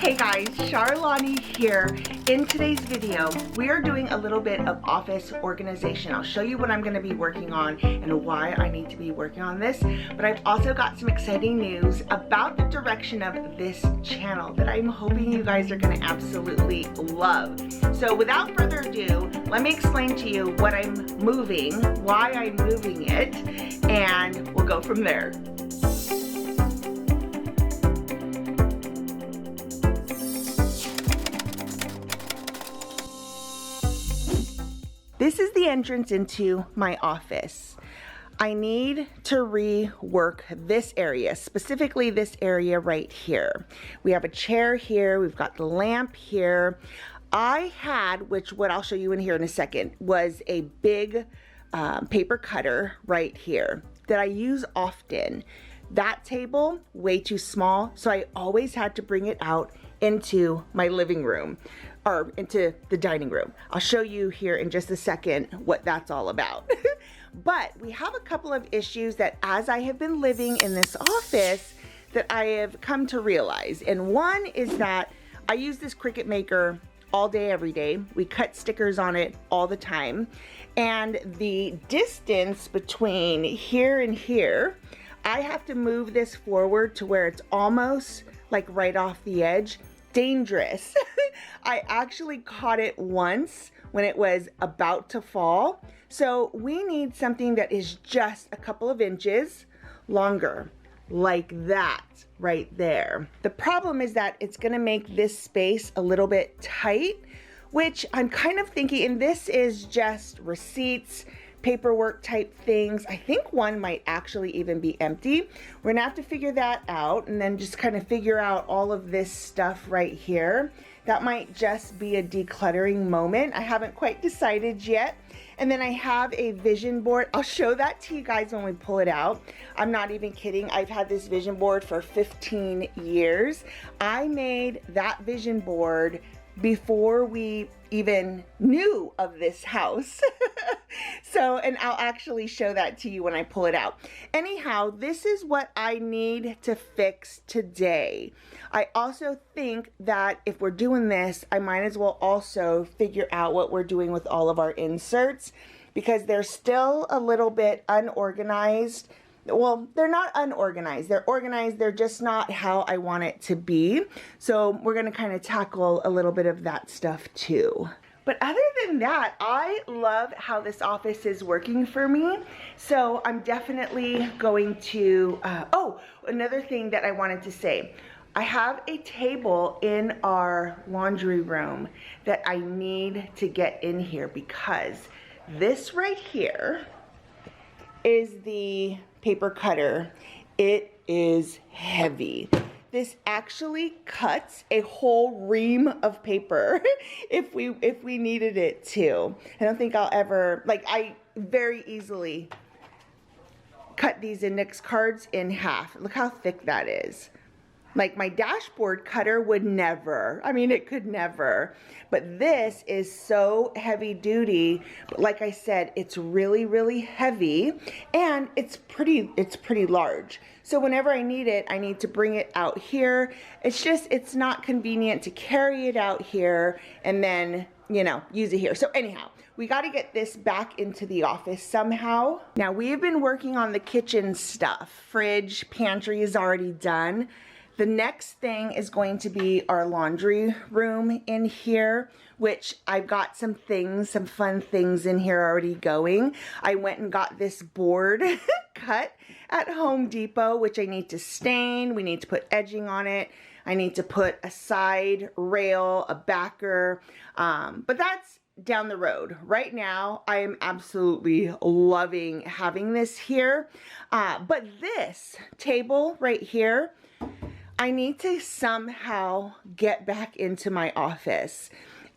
Hey guys, Charlani here. In today's video, we are doing a little bit of office organization. I'll show you what I'm going to be working on and why I need to be working on this. But I've also got some exciting news about the direction of this channel that I'm hoping you guys are going to absolutely love. So without further ado, let me explain to you what I'm moving, why I'm moving it, and we'll go from there. This is the entrance into my office. I need to rework this area, specifically this area right here. We have a chair here, we've got the lamp here. I had, which what I'll show you in here in a second, was a big paper cutter right here that I use often. That table, way too small, so I always had to bring it out into my living room or into the dining room. I'll show you here in just a second what that's all about. But we have a couple of issues that as I have been living in this office that I have come to realize. And one is that I use this Cricut maker all day, every day. We cut stickers on it all the time. And the distance between here and here, I have to move this forward to where it's almost like right off the edge. Dangerous. I actually caught it once when it was about to fall. So we need something that is just a couple of inches longer, like that right there. The problem is that it's gonna make this space a little bit tight, which I'm kind of thinking, and this is just receipts, paperwork type things. I think one might actually even be empty. We're gonna have to figure that out and then just kind of figure out all of this stuff right here. That might just be a decluttering moment. I haven't quite decided yet. And then I have a vision board. I'll show that to you guys when we pull it out. I'm not even kidding. I've had this vision board for 15 years. I made that vision board before we even knew of this house. So, and I'll actually show that to you when I pull it out. Anyhow, this is what I need to fix today. I also think that if we're doing this, I might as well also figure out what we're doing with all of our inserts because they're still a little bit unorganized. Well, they're not unorganized. They're organized. They're just not how I want it to be. So we're going to kind of tackle a little bit of that stuff too. But other than that, I love how this office is working for me. So I'm definitely going to, oh, another thing that I wanted to say. I have a table in our laundry room that I need to get in here because this right here is the paper cutter. It is heavy. This actually cuts a whole ream of paper if we needed it to. I don't think I'll ever, like, I very easily cut these index cards in half. Look how thick that is. Like my dashboard cutter would never. I mean, it could never. But this is so heavy duty. But like I said, it's really, really heavy and it's pretty large. So whenever I need it, I need to bring it out here. It's not convenient to carry it out here and then, you know, use it here. So anyhow, we got to get this back into the office somehow. Now we have been working on the kitchen stuff. Fridge, pantry is already done. The next thing is going to be our laundry room in here, which I've got some things, some fun things in here already going. I went and got this board cut at Home Depot, which I need to stain. We need to put edging on it. I need to put a side rail, a backer, but that's down the road. Right now, I am absolutely loving having this here. But this table right here, I need to somehow get back into my office.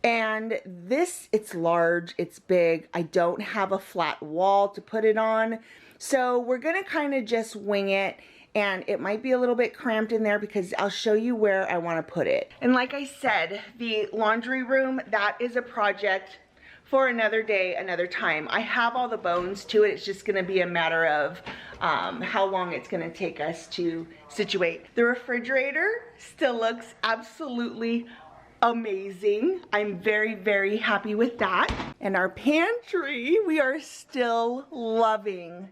And this, it's large, it's big. I don't have a flat wall to put it on. So we're gonna kind of just wing it. And it might be a little bit cramped in there because I'll show you where I want to put it. And like I said, the laundry room, that is a project for another day, another time. I have all the bones to it. It's just gonna be a matter of how long it's gonna take us to situate. The refrigerator still looks absolutely amazing. I'm very, very happy with that. And our pantry, we are still loving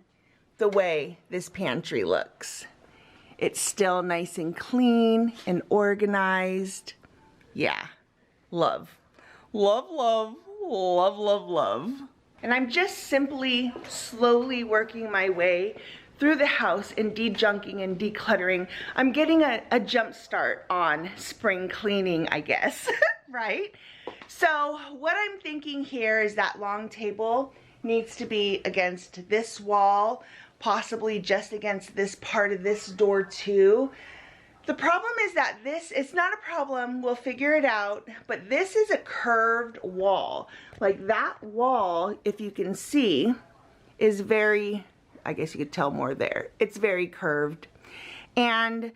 the way this pantry looks. It's still nice and clean and organized. Yeah, love. Love, love, love, love, love. And I'm just simply slowly working my way through the house and de-junking and decluttering. I'm getting a jump start on spring cleaning, I guess, right? So what I'm thinking here is that long table needs to be against this wall, possibly just against this part of this door too. The problem is that it's not a problem, we'll figure it out, but this is a curved wall. Like that wall, if you can see, is very, I guess you could tell more there. It's very curved. And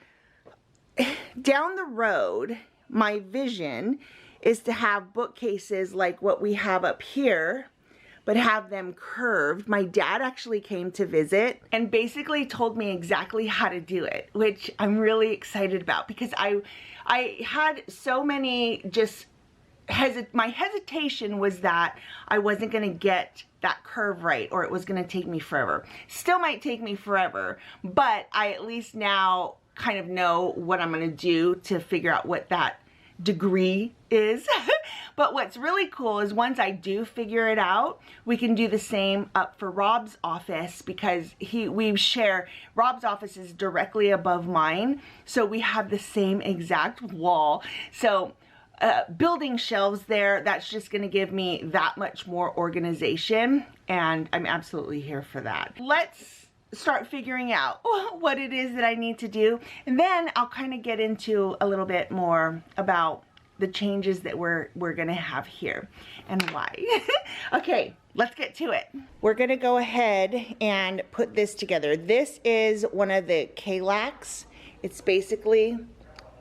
down the road, my vision is to have bookcases like what we have up here, but have them curved. My dad actually came to visit and basically told me exactly how to do it, which I'm really excited about because I had so many my hesitation was that I wasn't gonna get that curve right, or it was gonna take me forever. Still might take me forever, but I at least now kind of know what I'm gonna do to figure out what that degree is. But what's really cool is once I do figure it out, we can do the same up for Rob's office because we share, Rob's office is directly above mine, so we have the same exact wall. So building shelves there, that's just gonna give me that much more organization, and I'm absolutely here for that. Let's start figuring out what it is that I need to do, and then I'll kind of get into a little bit more about the changes that we're gonna have here and why. Okay, let's get to it. We're gonna go ahead and put this together. This is one of the K-Lacs. It's basically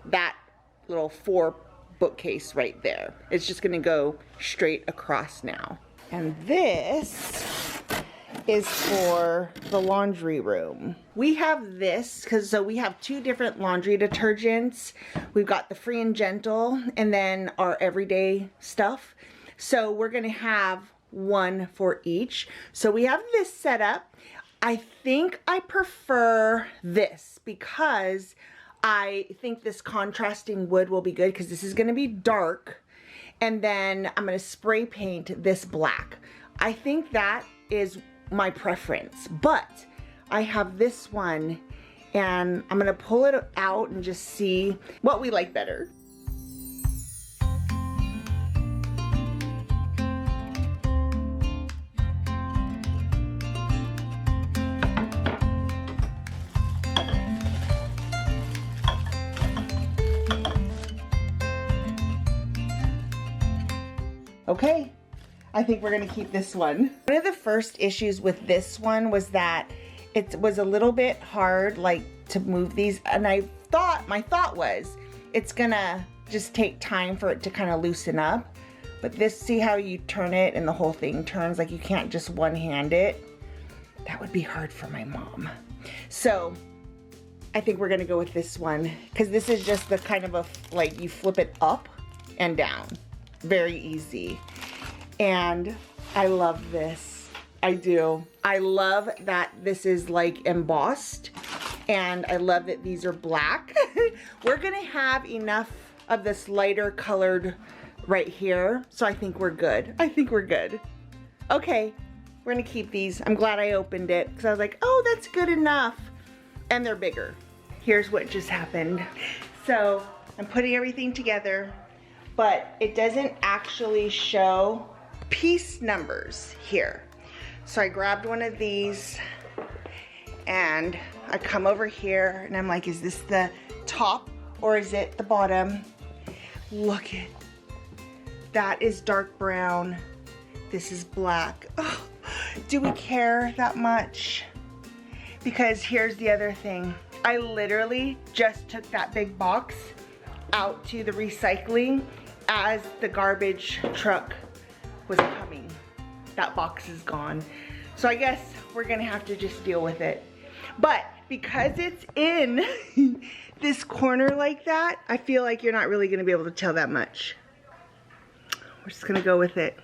that little 4 bookcase right there. It's just gonna go straight across now. And this is for the laundry room. We have this, so we have 2 different laundry detergents. We've got the Free and Gentle and then our everyday stuff. So we're gonna have one for each. So we have this set up. I think I prefer this because I think this contrasting wood will be good because this is gonna be dark. And then I'm gonna spray paint this black. I think that is my preference, but I have this one and I'm gonna pull it out and just see what we like better. Okay, I think we're gonna keep this one. One of the first issues with this one was that it was a little bit hard to move these, and my thought was it's gonna just take time for it to kind of loosen up. But this, see how you turn it and the whole thing turns, like you can't just one-hand it. That would be hard for my mom. So I think we're gonna go with this one because this is just the kind of you flip it up and down. Very easy. And I love this. I do. I love that this is embossed, and I love that these are black. We're gonna have enough of this lighter colored right here, so I think we're good. I think we're good. Okay, we're gonna keep these. I'm glad I opened it because I was like, oh, that's good enough. And they're bigger. Here's what just happened. So I'm putting everything together, but it doesn't actually show piece numbers here. So I grabbed one of these and I come over here and I'm like, is this the top or is it the bottom? Look at that, is dark brown. This is black. Oh, do we care that much? Because here's the other thing. I literally just took that big box out to the recycling as the garbage truck was coming. that box is gone. So I guess we're gonna have to just deal with it. But because it's in this corner like that, I feel like you're not really gonna be able to tell that much. We're just gonna go with it.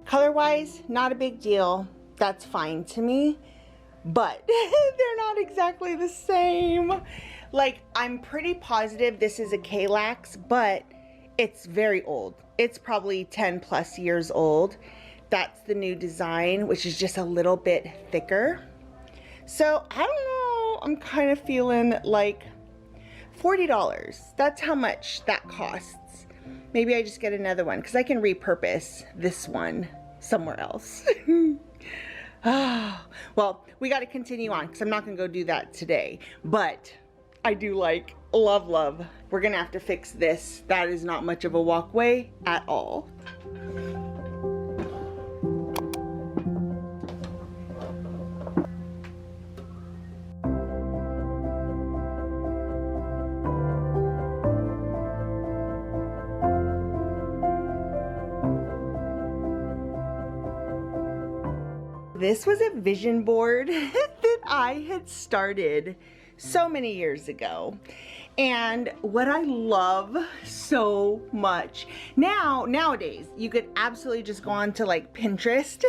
Color-wise, not a big deal. That's fine to me, but they're not exactly the same. Like, I'm pretty positive this is a Kallax, but it's very old. It's probably 10 plus years old. That's the new design, which is just a little bit thicker. So, I don't know, I'm kind of feeling like $40. That's how much that costs. Maybe I just get another one, because I can repurpose this one somewhere else. Well, we got to continue on because I'm not going to go do that today. But I do like, love. We're going to have to fix this. That is not much of a walkway at all. This was a vision board that I had started so many years ago. And what I love so much, nowadays, you could absolutely just go on to like Pinterest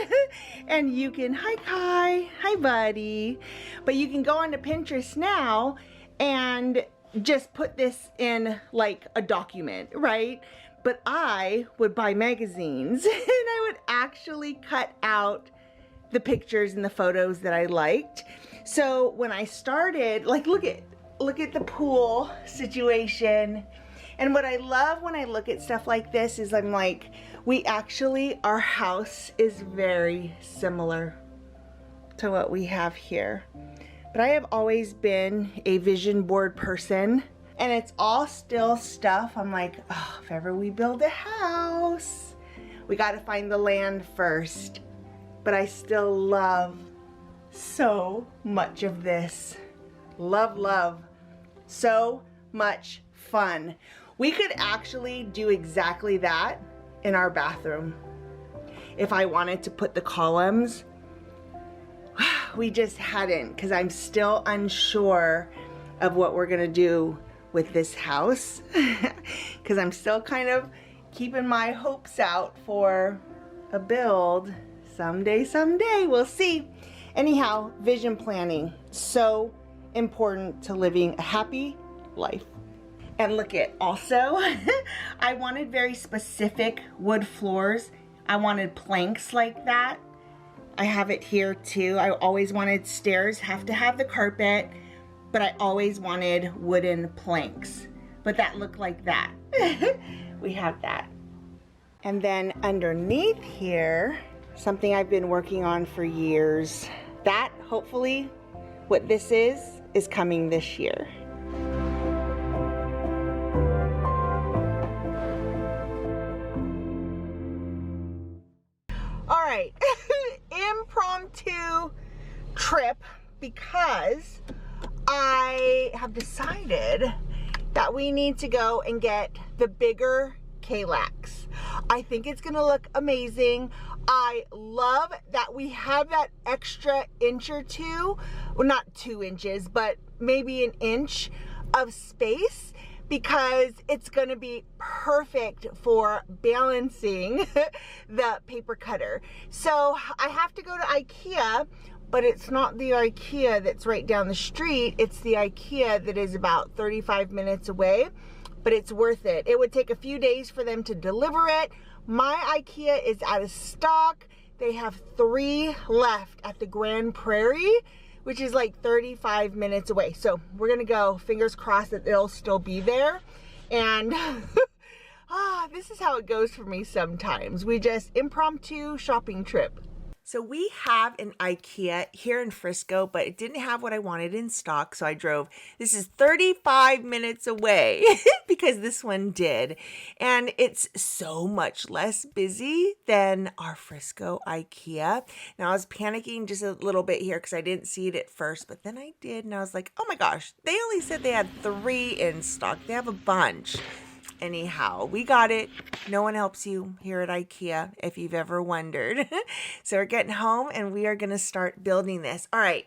and you can, hi Kai, hi buddy. But you can go on to Pinterest now and just put this in like a document, right? But I would buy magazines and I would actually cut out the pictures and the photos that I liked. So when I started, like, look at the pool situation. And what I love when I look at stuff like this is I'm like, our house is very similar to what we have here. But I have always been a vision board person, and it's all still stuff. I'm like, oh, if ever we build a house, we got to find the land first. But I still love so much of this. Love. So much fun. We could actually do exactly that in our bathroom. If I wanted to put the columns, we just hadn't, because I'm still unsure of what we're gonna do with this house. Because I'm still kind of keeping my hopes out for a build. Someday, we'll see. Anyhow, vision planning, so important to living a happy life. And look at, also, I wanted very specific wood floors. I wanted planks like that. I have it here too. I always wanted stairs, have to have the carpet, but I always wanted wooden planks. But that looked like that. We have that. And then underneath here, something I've been working on for years. That, hopefully, what this is coming this year. All right, impromptu trip, because I have decided that we need to go and get the bigger Kallax. I think it's gonna look amazing. I love that we have that extra inch or two, well, not 2 inches, but maybe an inch of space, because it's gonna be perfect for balancing the paper cutter. So I have to go to IKEA, but it's not the IKEA that's right down the street. It's the IKEA that is about 35 minutes away, but it's worth it. It would take a few days for them to deliver it. My IKEA is out of stock. They have 3 left at the Grand Prairie, which is like 35 minutes away. So we're gonna go, fingers crossed that it'll still be there. And this is how it goes for me sometimes. We just impromptu shopping trip. So we have an IKEA here in Frisco, but it didn't have what I wanted in stock. So I drove, this is 35 minutes away because this one did. And it's so much less busy than our Frisco IKEA. Now I was panicking just a little bit here because I didn't see it at first, but then I did. And I was like, oh my gosh, they only said they had 3 in stock. They have a bunch. Anyhow, we got it. No one helps you here at IKEA if you've ever wondered. So we're getting home and we are going to start building this. All right.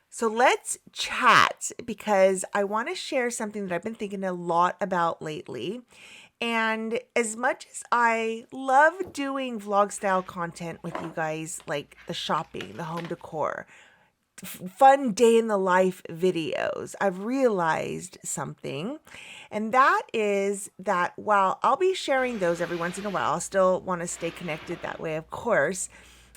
So let's chat because I want to share something that I've been thinking a lot about lately. And as much as I love doing vlog style content with you guys, like the shopping, the home decor, fun day in the life videos, I've realized something, and that is that while I'll be sharing those every once in a while, I'll still want to stay connected that way, of course,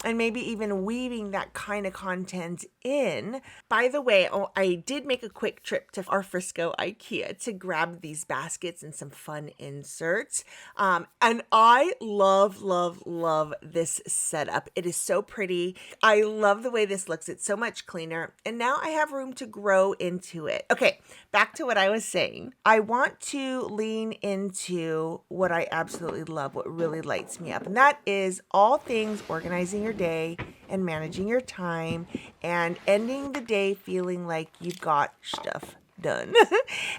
and maybe even weaving that kind of content in. By the way, I did make a quick trip to our Frisco IKEA to grab these baskets and some fun inserts. And I love, love, love this setup. It is so pretty. I love the way this looks. It's so much cleaner. And now I have room to grow into it. Okay, back to what I was saying. I want to lean into what I absolutely love, what really lights me up. And that is all things organizing your day and managing your time and ending the day feeling like you got stuff done.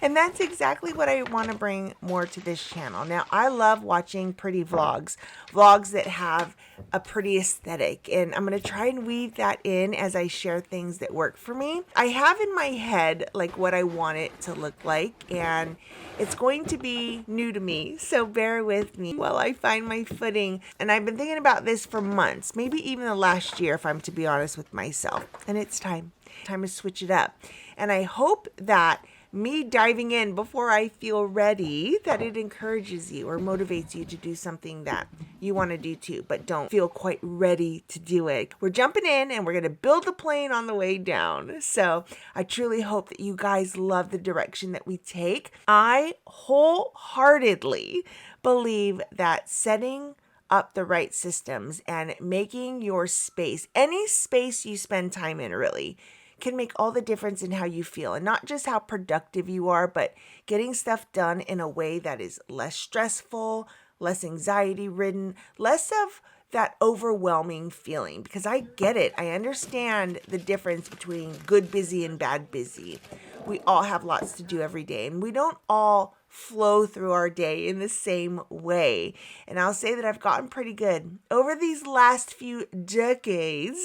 And that's exactly what I want to bring more to this channel. Now, I love watching pretty vlogs that have a pretty aesthetic, and I'm going to try and weave that in as I share things that work for me. I have in my head like what I want it to look like, and it's going to be new to me, so bear with me while I find my footing. And I've been thinking about this for months, maybe even the last year if I'm to be honest with myself, and it's time to switch it up. And I hope that me diving in before I feel ready, that it encourages you or motivates you to do something that you want to do too, but don't feel quite ready to do it. We're jumping in and we're going to build the plane on the way down. So I truly hope that you guys love the direction that we take. I wholeheartedly believe that setting up the right systems and making your space, any space you spend time in really, can make all the difference in how you feel, and not just how productive you are, but getting stuff done in a way that is less stressful, less anxiety ridden, less of that overwhelming feeling. Because I get it. I understand the difference between good busy and bad busy. We all have lots to do every day, and we don't all flow through our day in the same way. And I'll say that I've gotten pretty good over these last few decades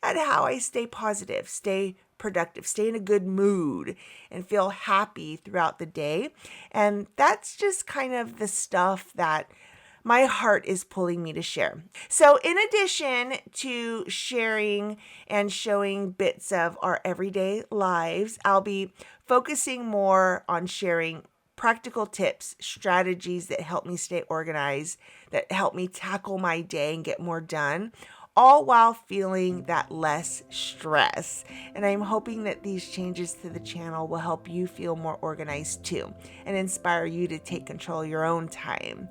at how I stay positive, stay productive, stay in a good mood, and feel happy throughout the day. And that's just kind of the stuff that my heart is pulling me to share. So in addition to sharing and showing bits of our everyday lives, I'll be focusing more on sharing practical tips, strategies that help me stay organized, that help me tackle my day and get more done, all while feeling that less stress. And I'm hoping that these changes to the channel will help you feel more organized too, and inspire you to take control of your own time.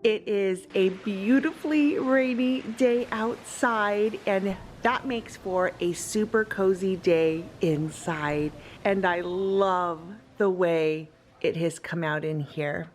It is a beautifully rainy day outside, and that makes for a super cozy day inside. And I love the way it has come out in here.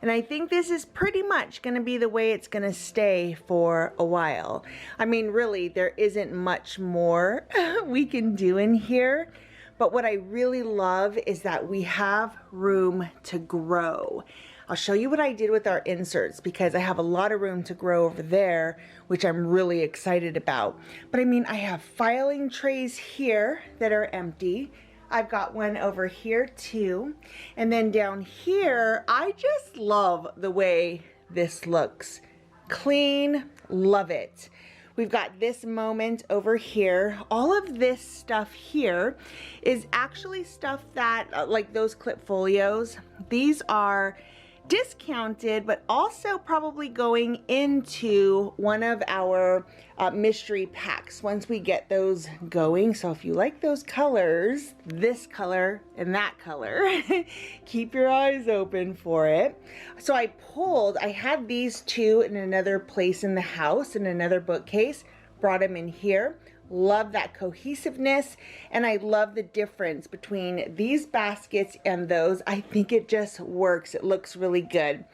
And I think this is pretty much going to be the way it's going to stay for a while. I mean, really, there isn't much more we can do in here. But what I really love is that we have room to grow. I'll show you what I did with our inserts because I have a lot of room to grow over there, which I'm really excited about. But I mean, I have filing trays here that are empty. I've got one over here too. And then down here, I just love the way this looks. Clean, love it. We've got this moment over here. All of this stuff here is actually stuff that, like those clip folios, these are discounted, but also probably going into one of our mystery packs once we get those going. So if you like those colors, this color and that color, keep your eyes open for it. So I had these two in another place in the house, in another bookcase, brought them in here. Love that cohesiveness, and I love the difference between these baskets and those. I think it just works. It looks really good.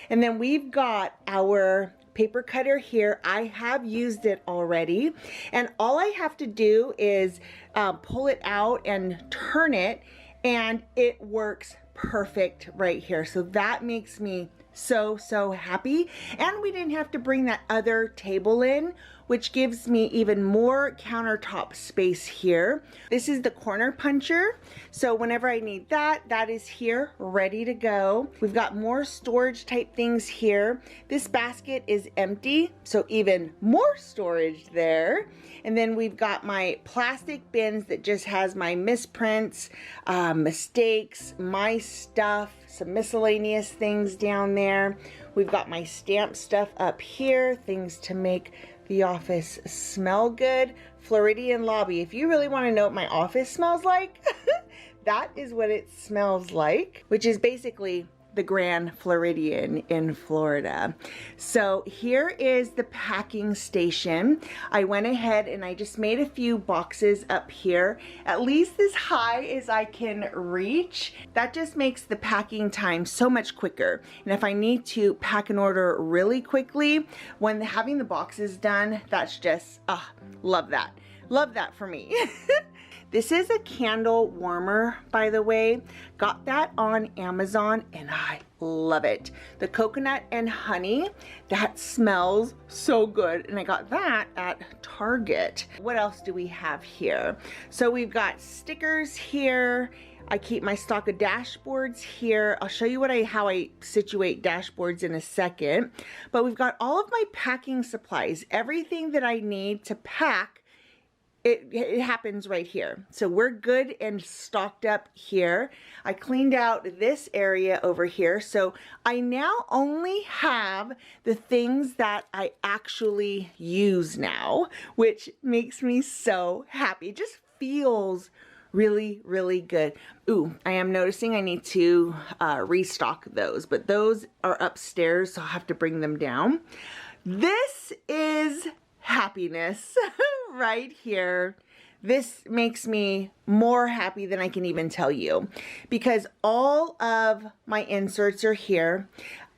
And then we've got our paper cutter here. I have used it already, and all I have to do is pull it out and turn it, and it works perfect right here. So that makes me so happy. And we didn't have to bring that other table in, which gives me even more countertop space here. This is the corner puncher. So whenever I need that, that is here ready to go. We've got more storage type things here. This basket is empty, so even more storage there. And then we've got my plastic bins that just has my misprints, mistakes, my stuff, some miscellaneous things down there. We've got my stamp stuff up here, things to make the office smell good. Floridian lobby. If you really want to know what my office smells like, that is what it smells like, which is basically the Grand Floridian in Florida. So here is the packing station. I went ahead and I just made a few boxes up here, at least as high as I can reach. That just makes the packing time so much quicker. And if I need to pack an order really quickly, when having the boxes done, that's just, love that. Love that for me. This is a candle warmer, by the way. Got that on Amazon and I love it. The coconut and honey, that smells so good. And I got that at Target. What else do we have here? So we've got stickers here. I keep my stock of dashboards here. I'll show you how I situate dashboards in a second. But we've got all of my packing supplies. Everything that I need to pack, it happens right here. So we're good and stocked up here. I cleaned out this area over here. So I now only have the things that I actually use now, which makes me so happy. It just feels really good. Ooh, I am noticing I need to restock those, but those are upstairs, so I'll have to bring them down. This is happiness right here. This makes me more happy than I can even tell you, because all of my inserts are here.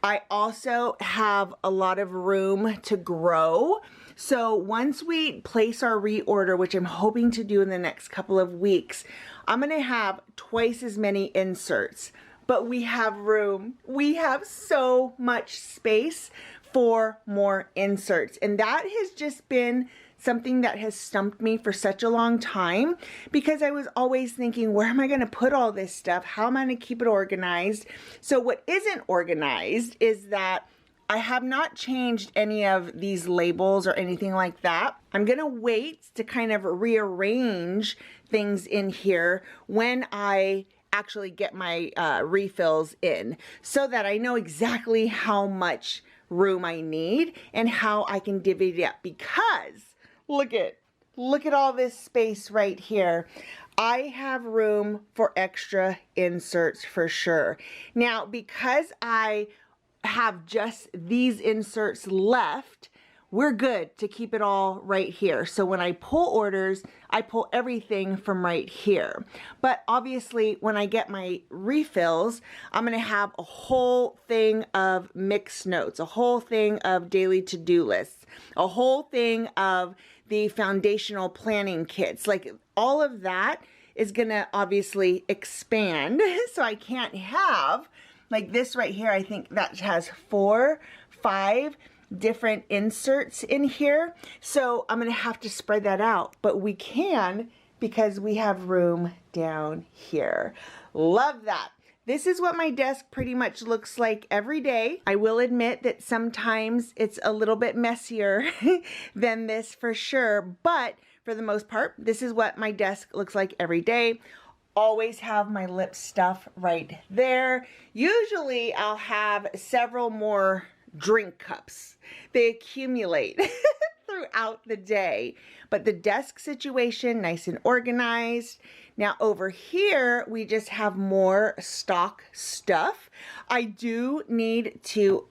I also have a lot of room to grow. So once we place our reorder, which I'm hoping to do in the next couple of weeks, I'm gonna have twice as many inserts, but we have room. We have so much space for more inserts. And that has just been something that has stumped me for such a long time, because I was always thinking, where am I going to put all this stuff? How am I going to keep it organized? So what isn't organized is that I have not changed any of these labels or anything like that. I'm going to wait to kind of rearrange things in here when I actually get my refills in, so that I know exactly how much room I need and how I can divvy it up. Because look at all this space right here. I have room for extra inserts for sure. Now, because I have just these inserts left, we're good to keep it all right here. So when I pull orders, I pull everything from right here. But obviously when I get my refills, I'm gonna have a whole thing of mixed notes, a whole thing of daily to-do lists, a whole thing of the foundational planning kits. Like all of that is gonna obviously expand. So I can't have, like this right here, I think that has 4, 5 different inserts in here. So I'm gonna have to spread that out, but we can because we have room down here. Love that. This is what my desk pretty much looks like every day. I will admit that sometimes it's a little bit messier than this for sure, but for the most part, this is what my desk looks like every day. Always have my lip stuff right there. Usually I'll have several more drink cups. They accumulate throughout the day, but the desk situation, nice and organized. Now over here, we just have more stock stuff. I do need to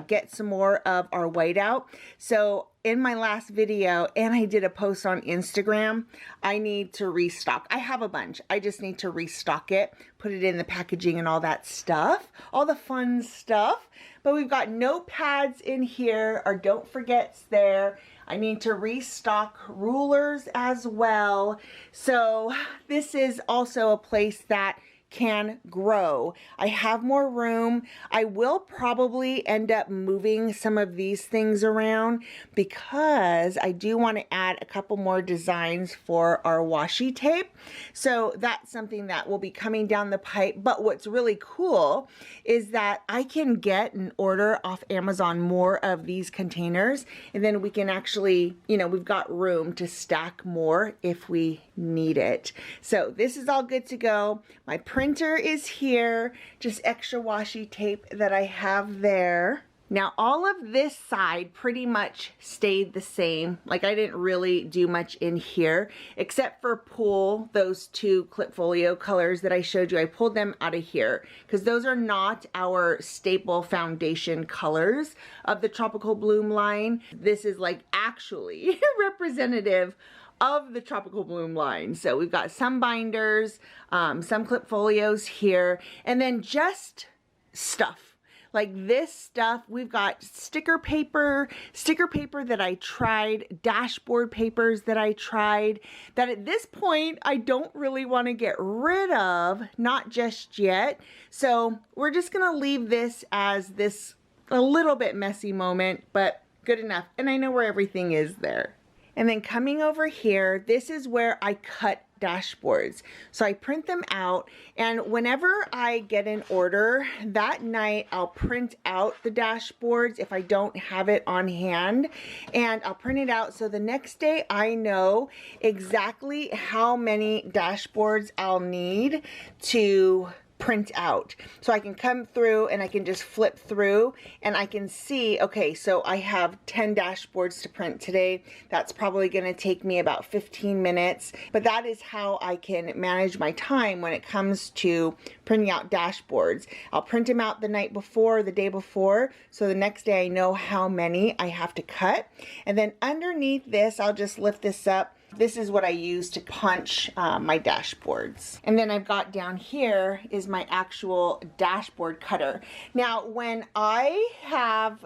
get some more of our whiteout. So in my last video, and I did a post on Instagram, I need to restock. I have a bunch. I just need to restock it, put it in the packaging and all that stuff, all the fun stuff. But we've got notepads in here, our don't forgets there. I need to restock rulers as well. So this is also a place that can grow. I have more room. I will probably end up moving some of these things around because I do want to add a couple more designs for our washi tape. So that's something that will be coming down the pipe. But what's really cool is that I can get an order off Amazon more of these containers, and then we can actually, you know, we've got room to stack more if we need it. So this is all good to go. My printer is here, just extra washi tape that I have there. Now all of this side pretty much stayed the same. Like I didn't really do much in here except for pull those two Clipfolio colors that I showed you. I pulled them out of here because those are not our staple foundation colors of the Tropical Bloom line. This is like actually representative of the Tropical Bloom line. So we've got some binders, some Clipfolios here, and then just stuff. Like this stuff, we've got sticker paper that I tried, dashboard papers that I tried, that at this point, I don't really want to get rid of, not just yet. So we're just gonna leave this as this a little bit messy moment, but good enough. And I know where everything is there. And then coming over here, this is where I cut dashboards. So I print them out, and whenever I get an order, that night I'll print out the dashboards if I don't have it on hand, and I'll print it out so the next day I know exactly how many dashboards I'll need to print out. So I can come through and I can just flip through and I can see, okay, so I have 10 dashboards to print today. That's probably going to take me about 15 minutes, but that is how I can manage my time when it comes to printing out dashboards. I'll print them out the night before, the day before, so the next day I know how many I have to cut. And then underneath this, I'll just lift this up. This is what I use to punch my dashboards. And then I've got down here is my actual dashboard cutter. Now, when I have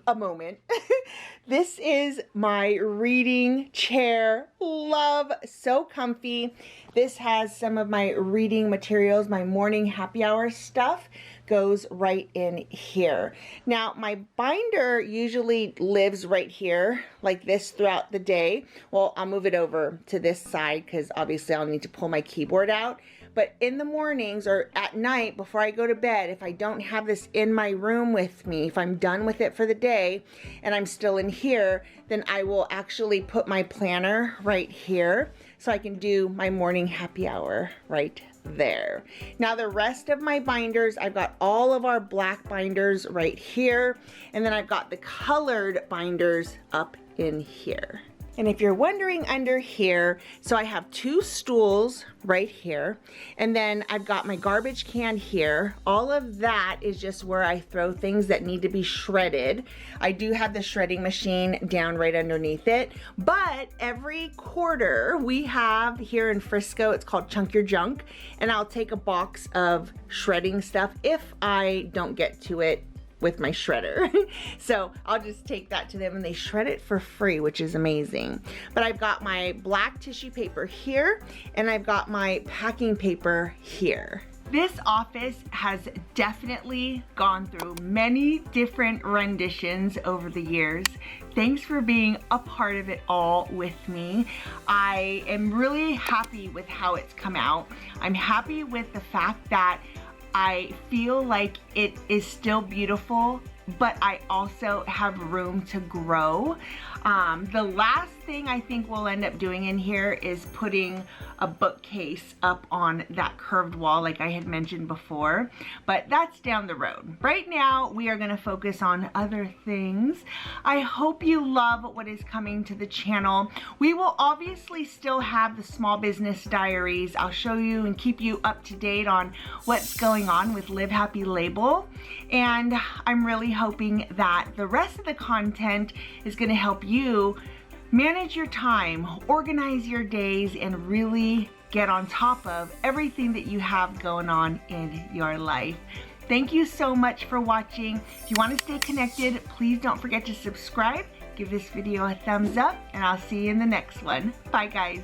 a moment, this is my reading chair. Love, so comfy. This has some of my reading materials, my morning happy hour stuff goes right in here. Now my binder usually lives right here like this throughout the day. Well, I'll move it over to this side because obviously I'll need to pull my keyboard out. But in the mornings or at night before I go to bed, if I don't have this in my room with me, if I'm done with it for the day and I'm still in here, then I will actually put my planner right here so I can do my morning happy hour right there. Now the rest of my binders, I've got all of our black binders right here, and then I've got the colored binders up in here. And if you're wondering under here, so I have two stools right here, and then I've got my garbage can here. All of that is just where I throw things that need to be shredded. I do have the shredding machine down right underneath it, but every quarter we have here in Frisco, it's called Chunk Your Junk, and I'll take a box of shredding stuff if I don't get to it with my shredder. So I'll just take that to them and they shred it for free, which is amazing. But I've got my black tissue paper here and I've got my packing paper here. This office has definitely gone through many different renditions over the years. Thanks for being a part of it all with me. I am really happy with how it's come out. I'm happy with the fact that I feel like it is still beautiful, but I also have room to grow. The last thing I think we'll end up doing in here is putting a bookcase up on that curved wall like I had mentioned before, but that's down the road. Right now, we are gonna focus on other things. I hope you love what is coming to the channel. We will obviously still have the small business diaries. I'll show you and keep you up to date on what's going on with Live Happy Label. And I'm really hoping that the rest of the content is gonna help you manage your time, organize your days, and really get on top of everything that you have going on in your life. Thank you so much for watching. If you want to stay connected, please don't forget to subscribe, give this video a thumbs up, and I'll see you in the next one. Bye, guys.